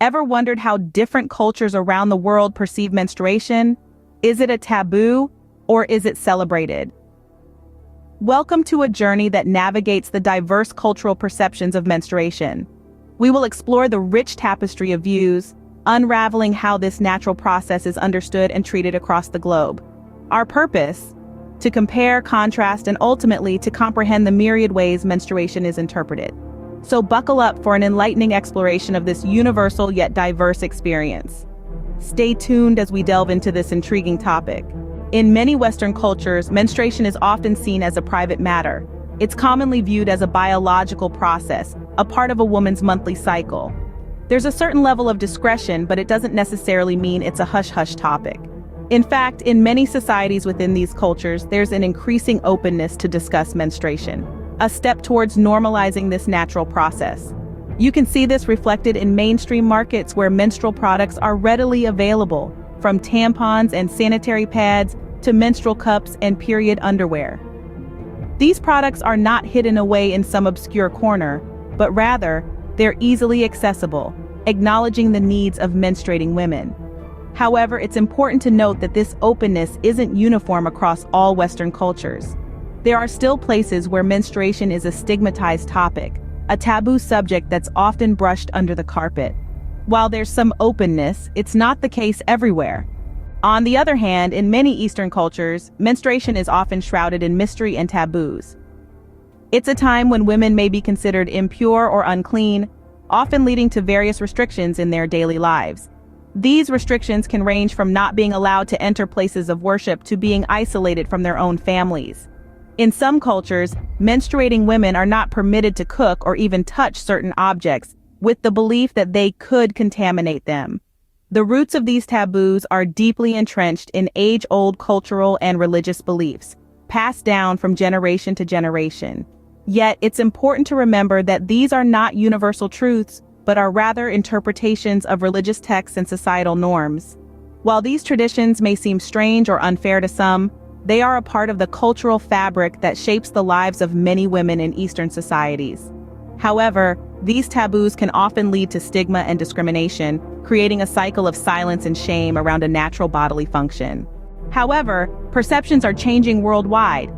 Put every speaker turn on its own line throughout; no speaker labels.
Ever wondered how different cultures around the world perceive menstruation? Is it a taboo, or is it celebrated? Welcome to a journey that navigates the diverse cultural perceptions of menstruation. We will explore the rich tapestry of views, unraveling how this natural process is understood and treated across the globe. Our purpose? To compare, contrast, and ultimately to comprehend the myriad ways menstruation is interpreted. So buckle up for an enlightening exploration of this universal yet diverse experience. Stay tuned as we delve into this intriguing topic. In many Western cultures, menstruation is often seen as a private matter. It's commonly viewed as a biological process, a part of a woman's monthly cycle. There's a certain level of discretion, but it doesn't necessarily mean it's a hush-hush topic. In fact, in many societies within these cultures, there's an increasing openness to discuss menstruation, a step towards normalizing this natural process. You can see this reflected in mainstream markets where menstrual products are readily available, from tampons and sanitary pads to menstrual cups and period underwear. These products are not hidden away in some obscure corner, but rather, they're easily accessible, acknowledging the needs of menstruating women. However, it's important to note that this openness isn't uniform across all Western cultures. There are still places where menstruation is a stigmatized topic, a taboo subject that's often brushed under the carpet. While there's some openness, it's not the case everywhere. On the other hand, in many Eastern cultures, menstruation is often shrouded in mystery and taboos. It's a time when women may be considered impure or unclean, often leading to various restrictions in their daily lives. These restrictions can range from not being allowed to enter places of worship to being isolated from their own families. In some cultures, menstruating women are not permitted to cook or even touch certain objects, with the belief that they could contaminate them. The roots of these taboos are deeply entrenched in age-old cultural and religious beliefs, passed down from generation to generation. Yet, it's important to remember that these are not universal truths, but are rather interpretations of religious texts and societal norms. While these traditions may seem strange or unfair to some, they are a part of the cultural fabric that shapes the lives of many women in Eastern societies. However, these taboos can often lead to stigma and discrimination, creating a cycle of silence and shame around a natural bodily function. However, perceptions are changing worldwide.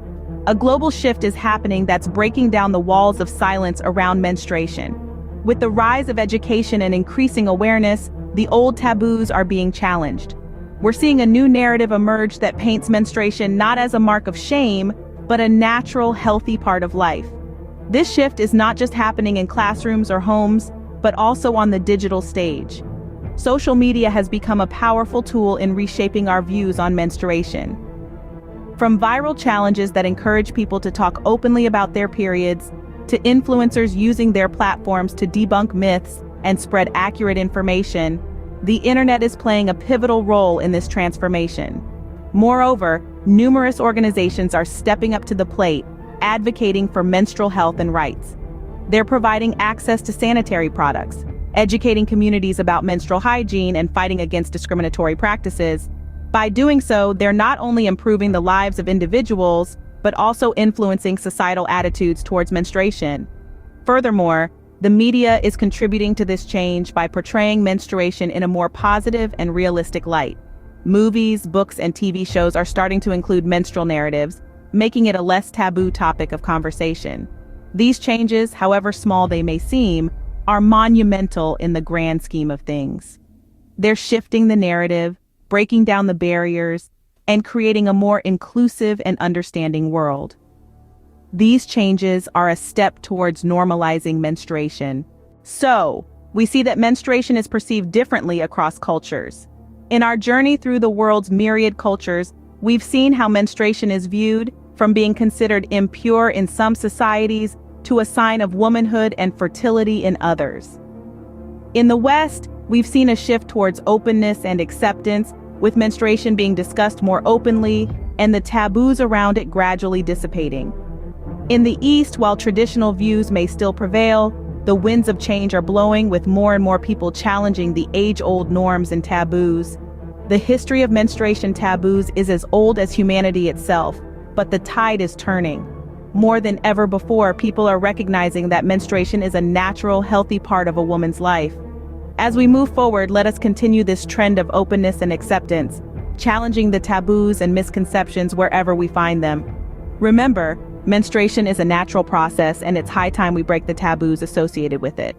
A global shift is happening that's breaking down the walls of silence around menstruation. With the rise of education and increasing awareness, the old taboos are being challenged. We're seeing a new narrative emerge that paints menstruation not as a mark of shame, but a natural, healthy part of life. This shift is not just happening in classrooms or homes, but also on the digital stage. Social media has become a powerful tool in reshaping our views on menstruation. From viral challenges that encourage people to talk openly about their periods, to influencers using their platforms to debunk myths and spread accurate information, the internet is playing a pivotal role in this transformation. Moreover, numerous organizations are stepping up to the plate, advocating for menstrual health and rights. They're providing access to sanitary products, educating communities about menstrual hygiene and fighting against discriminatory practices. By doing so, they're not only improving the lives of individuals, but also influencing societal attitudes towards menstruation. Furthermore, the media is contributing to this change by portraying menstruation in a more positive and realistic light. Movies, books, and TV shows are starting to include menstrual narratives, making it a less taboo topic of conversation. These changes, however small they may seem, are monumental in the grand scheme of things. They're shifting the narrative, breaking down the barriers, and creating a more inclusive and understanding world. These changes are a step towards normalizing menstruation. So, we see that menstruation is perceived differently across cultures. In our journey through the world's myriad cultures, we've seen how menstruation is viewed, from being considered impure in some societies to a sign of womanhood and fertility in others. In the West, we've seen a shift towards openness and acceptance, with menstruation being discussed more openly and the taboos around it gradually dissipating. In the East, while traditional views may still prevail, the winds of change are blowing, with more and more people challenging the age-old norms and taboos. The history of menstruation taboos is as old as humanity itself, but the tide is turning. More than ever before, people are recognizing that menstruation is a natural, healthy part of a woman's life. As we move forward, let us continue this trend of openness and acceptance, challenging the taboos and misconceptions wherever we find them. Remember, menstruation is a natural process, and it's high time we break the taboos associated with it.